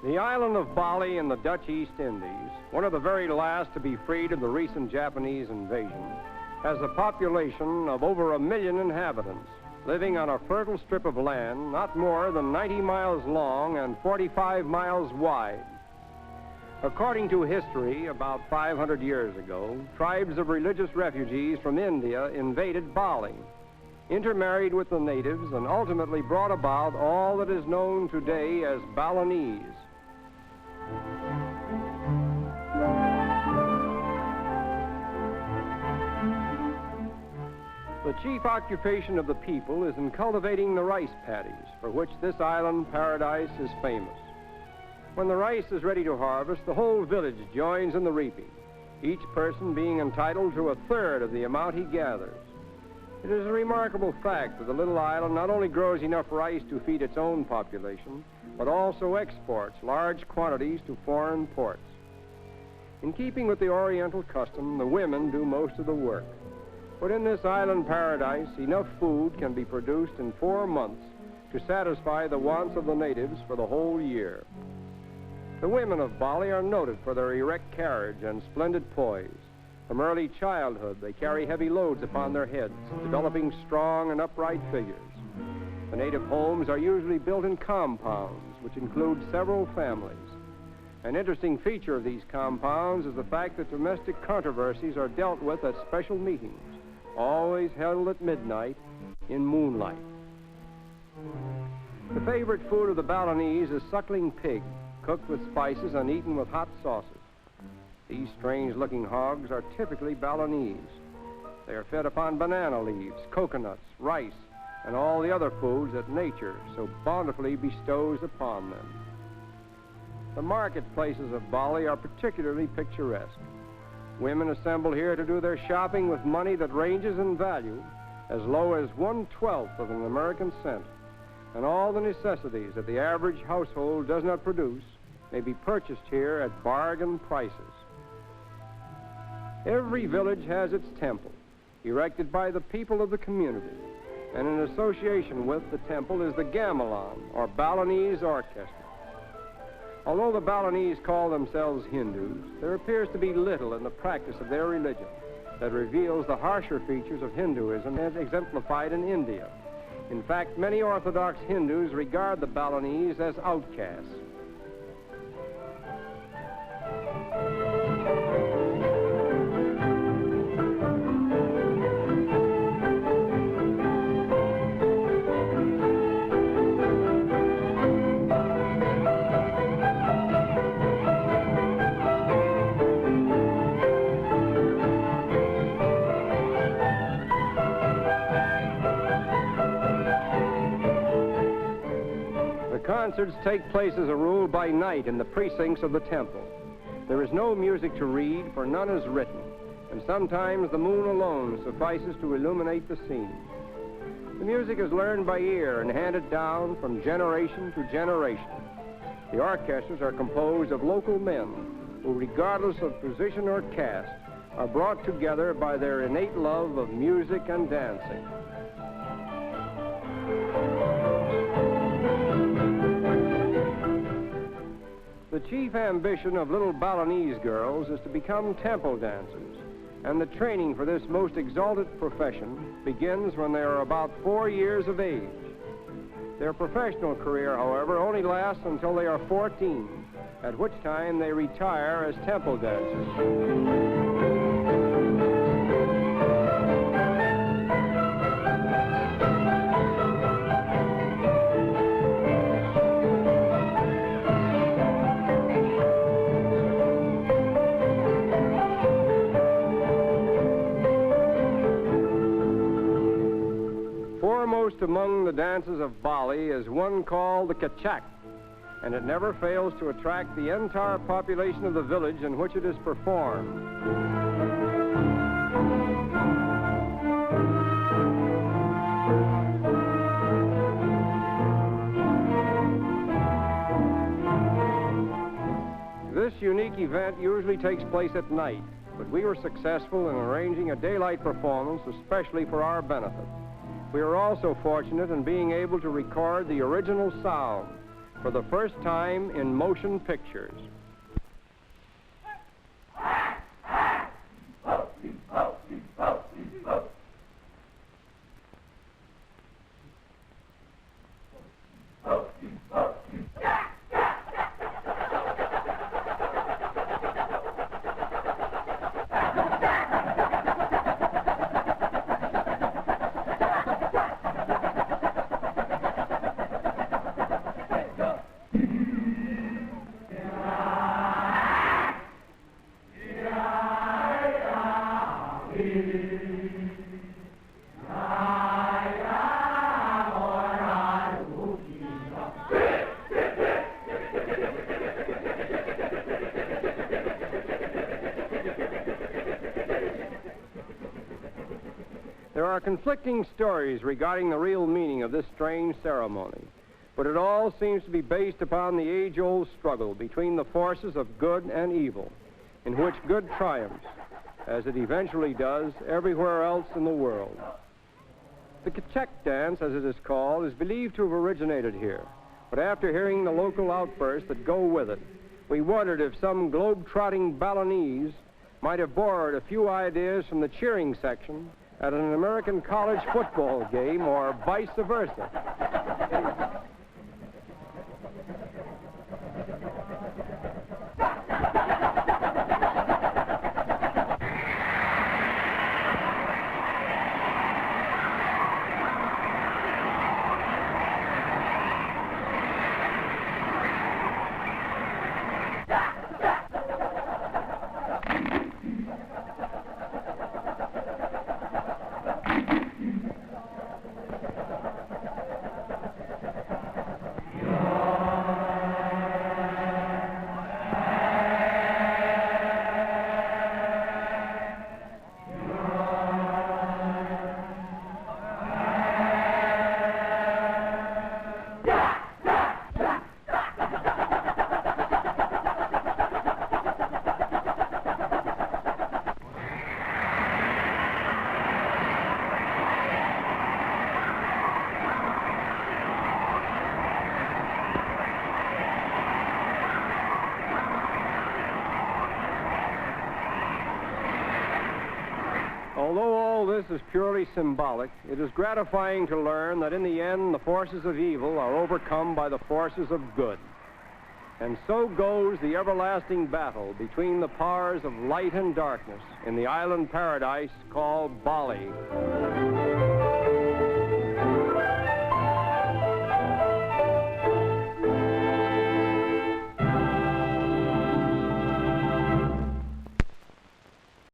The island of Bali in the Dutch East Indies, one of the very last to be freed of the recent Japanese invasion, has a population of over 1 million inhabitants, living on a fertile strip of land not more than 90 miles long and 45 miles wide. According to history, about 500 years ago, tribes of religious refugees from India invaded Bali, intermarried with the natives, and ultimately brought about all that is known today as Balinese. The chief occupation of the people is in cultivating the rice paddies, for which this island paradise is famous. When the rice is ready to harvest, the whole village joins in the reaping, each person being entitled to 1/3 of the amount he gathers. It is a remarkable fact that the little island not only grows enough rice to feed its own population, but also exports large quantities to foreign ports. In keeping with the Oriental custom, the women do most of the work. But in this island paradise, enough food can be produced in 4 months to satisfy the wants of the natives for the whole year. The women of Bali are noted for their erect carriage and splendid poise. From early childhood, they carry heavy loads upon their heads, developing strong and upright figures. The native homes are usually built in compounds, which include several families. An interesting feature of these compounds is the fact that domestic controversies are dealt with at special meetings, always held at midnight in moonlight. The favorite food of the Balinese is suckling pig, cooked with spices and eaten with hot sauces. These strange-looking hogs are typically Balinese. They are fed upon banana leaves, coconuts, rice, and all the other foods that nature so bountifully bestows upon them. The marketplaces of Bali are particularly picturesque. Women assemble here to do their shopping with money that ranges in value as low as 1/12 of an American cent, and all the necessities that the average household does not produce may be purchased here at bargain prices. Every village has its temple, erected by the people of the community, and in association with the temple is the gamelan, or Balinese orchestra. Although the Balinese call themselves Hindus, there appears to be little in the practice of their religion that reveals the harsher features of Hinduism as exemplified in India. In fact, many Orthodox Hindus regard the Balinese as outcasts. Concerts take place as a rule by night in the precincts of the temple. There is no music to read, for none is written, and sometimes the moon alone suffices to illuminate the scene. The music is learned by ear and handed down from generation to generation. The orchestras are composed of local men who, regardless of position or caste, are brought together by their innate love of music and dancing. The chief ambition of little Balinese girls is to become temple dancers, and the training for this most exalted profession begins when they are about 4 years of age. Their professional career, however, only lasts until they are 14, at which time they retire as temple dancers. Foremost among the dances of Bali is one called the kachak, and it never fails to attract the entire population of the village in which it is performed. This unique event usually takes place at night, but we were successful in arranging a daylight performance especially for our benefit. We are also fortunate in being able to record the original sound, for the first time in motion pictures. There are conflicting stories regarding the real meaning of this strange ceremony, but it all seems to be based upon the age-old struggle between the forces of good and evil, in which good triumphs, as it eventually does everywhere else in the world. The Kachek dance, as it is called, is believed to have originated here, but after hearing the local outbursts that go with it, we wondered if some globe-trotting Balinese might have borrowed a few ideas from the cheering section at an American college football game, or vice versa. Although all this is purely symbolic, it is gratifying to learn that in the end the forces of evil are overcome by the forces of good. And so goes the everlasting battle between the powers of light and darkness in the island paradise called Bali.